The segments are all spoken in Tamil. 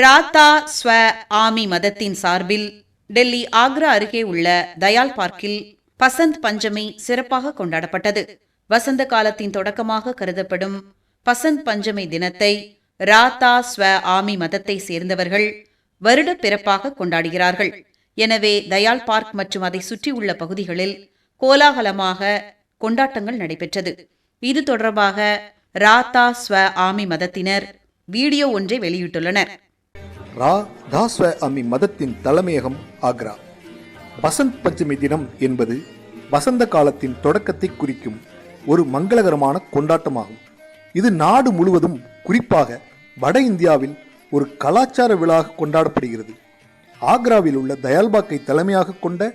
ராத்தா ஸ்வ ஆமி மதத்தின் சார்பில் டெல்லி ஆக்ரா அருகே உள்ள தயால் பார்க்கில் பசந்த் பஞ்சமி சிறப்பாக கொண்டாடப்பட்டது. வசந்த காலத்தின் தொடக்கமாக கருதப்படும் பசந்த் பஞ்சமி தினத்தை ராத்தா ஸ்வ ஆமி மதத்தை சேர்ந்தவர்கள் வருட பிறப்பாக கொண்டாடுகிறார்கள். எனவே தயால் பார்க் மற்றும் அதை சுற்றியுள்ள பகுதிகளில் கோலாகலமாக கொண்டாட்டங்கள் நடைபெற்றது. இது தொடர்பாக ராத்தா ஸ்வ ஆமி மதத்தினர் வீடியோ ஒன்றை வெளியிட்டுள்ளனர். ராதா ஸ்வ ஆமி மதத்தின் தலைமையகம் ஆக்ரா. பசந்த் பஞ்சமி தினம் என்பது வசந்த காலத்தின் தொடக்கத்தை குறிக்கும் ஒரு மங்களகரமான கொண்டாட்டமாகும். இது நாடு முழுவதும், குறிப்பாக வட இந்தியாவில் ஒரு கலாச்சார விழாவாக கொண்டாடப்படுகிறது. ஆக்ராவில் உள்ள தயால்பாக்கை தலைமையாக கொண்ட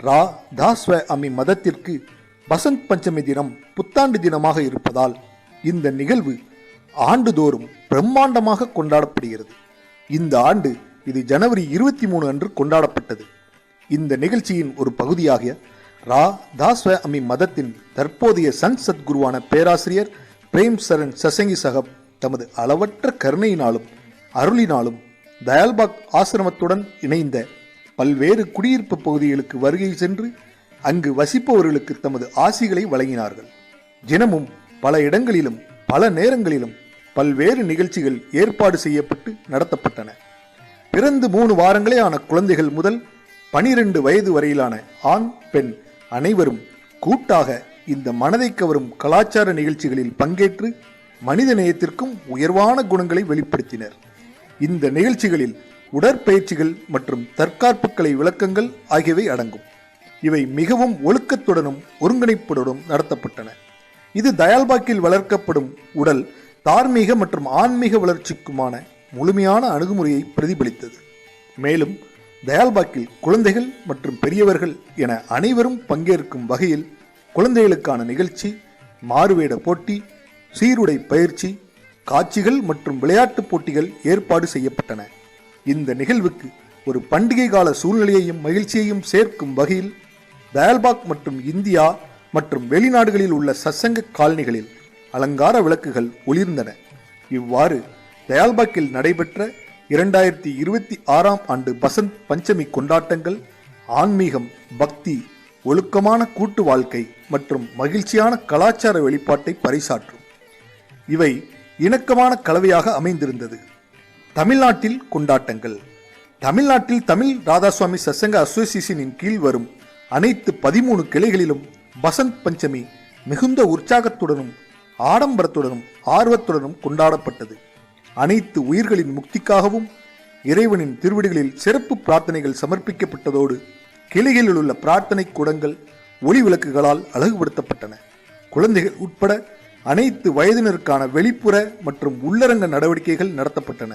ராதா ஸ்வ ஆமி மதத்திற்கு பசந்த் பஞ்சமி தினம் புத்தாண்டு தினமாக இருப்பதால் இந்த நிகழ்வு ஆண்டுதோறும் பிரம்மாண்டமாக கொண்டாடப்படுகிறது. இந்த ஆண்டு இது ஜனவரி 23 அன்று கொண்டாடப்பட்டது. இந்த நிகழ்ச்சியின் ஒரு பகுதியாக ராதா ஸ்வ ஆமி மதத்தின் தற்போதைய சந்த் சத்குருவான பேராசிரியர் பிரேம் சரண் சசங்கி சகப் தமது அளவற்ற கருணையினாலும் அருளினாலும் தயால்பாக் ஆசிரமத்துடன் இணைந்த பல்வேறு குடியிருப்பு பகுதிகளுக்கு வருகை சென்று அங்கு வசிப்பவர்களுக்கு தமது ஆசிகளை வழங்கினார்கள். தினமும் பல இடங்களிலும் பல நேரங்களிலும் பல்வேறு நிகழ்ச்சிகள் ஏற்பாடு செய்யப்பட்டு நடத்தப்பட்டன. பிறந்து 3 வாரங்களே ஆன குழந்தைகள் முதல் 12 வயது வரையிலான ஆண் பெண் அனைவரும் கூட்டாக இந்த மனதை கவரும் கலாச்சார நிகழ்ச்சிகளில் பங்கேற்று மனித நேயத்திற்கும் உயர்வான குணங்களை வெளிப்படுத்தினர். இந்த நிகழ்ச்சிகளில் உடற்பயிற்சிகள் மற்றும் தற்காப்பு கலை விளக்கங்கள் ஆகியவை அடங்கும். இவை மிகவும் ஒழுக்கத்துடனும் ஒருங்கிணைப்புடனும் நடத்தப்பட்டன. இது தயால்பாக்கில் வளர்க்கப்படும் உடல், தார்மீக மற்றும் ஆன்மீக வளர்ச்சிக்குமான முழுமையான அணுகுமுறையை பிரதிபலித்தது. மேலும் தயால்பாக்கில் குழந்தைகள் மற்றும் பெரியவர்கள் என அனைவரும் பங்கேற்கும் வகையில் குழந்தைகளுக்கான நிகழ்ச்சி, மாறுவேட போட்டி, சீருடை பயிற்சி, காட்சிகள் மற்றும் விளையாட்டுப் போட்டிகள் ஏற்பாடு செய்யப்பட்டன. இந்த நிகழ்வுக்கு ஒரு பண்டிகை கால சூழ்நிலையையும் மகிழ்ச்சியையும் சேர்க்கும் வகையில் தயால்பாக் மற்றும் இந்தியா மற்றும் வெளிநாடுகளில் உள்ள சத்சங்க காலனிகளில் அலங்கார விளக்குகள் ஒளிர்ந்தன. இவ்வாறு தயால்பாக்கில் நடைபெற்ற 2026ஆம் ஆண்டு பசந்த் பஞ்சமி கொண்டாட்டங்கள் ஆன்மீகம், பக்தி, ஒழுக்கமான கூட்டு வாழ்க்கை மற்றும் மகிழ்ச்சியான கலாச்சார வெளிப்பாட்டை பறைசாற்றும். இவை இணக்கமான கலவையாக அமைந்திருந்தது. தமிழ்நாட்டில் கொண்டாட்டங்கள். தமிழ்நாட்டில் தமிழ் ராதாசுவாமி சத்சங்க அசோசியேஷனின் கீழ் வரும் அனைத்து 13 கிளைகளிலும் பசந்த் பஞ்சமி மிகுந்த உற்சாகத்துடனும் ஆடம்பரத்துடனும் ஆர்வத்துடனும் கொண்டாடப்பட்டது. அனைத்து உயிர்களின் முக்திக்காகவும் இறைவனின் திருவடிகளில் சிறப்பு பிரார்த்தனைகள் சமர்ப்பிக்கப்பட்டதோடு கிளைகளில் உள்ள பிரார்த்தனை கூடங்கள் ஒளி விளக்குகளால் அழகுபடுத்தப்பட்டன. குழந்தைகள் உட்பட அனைத்து வயதினருக்கான வெளிப்புற மற்றும் உள்ளரங்க நடவடிக்கைகள் நடத்தப்பட்டன.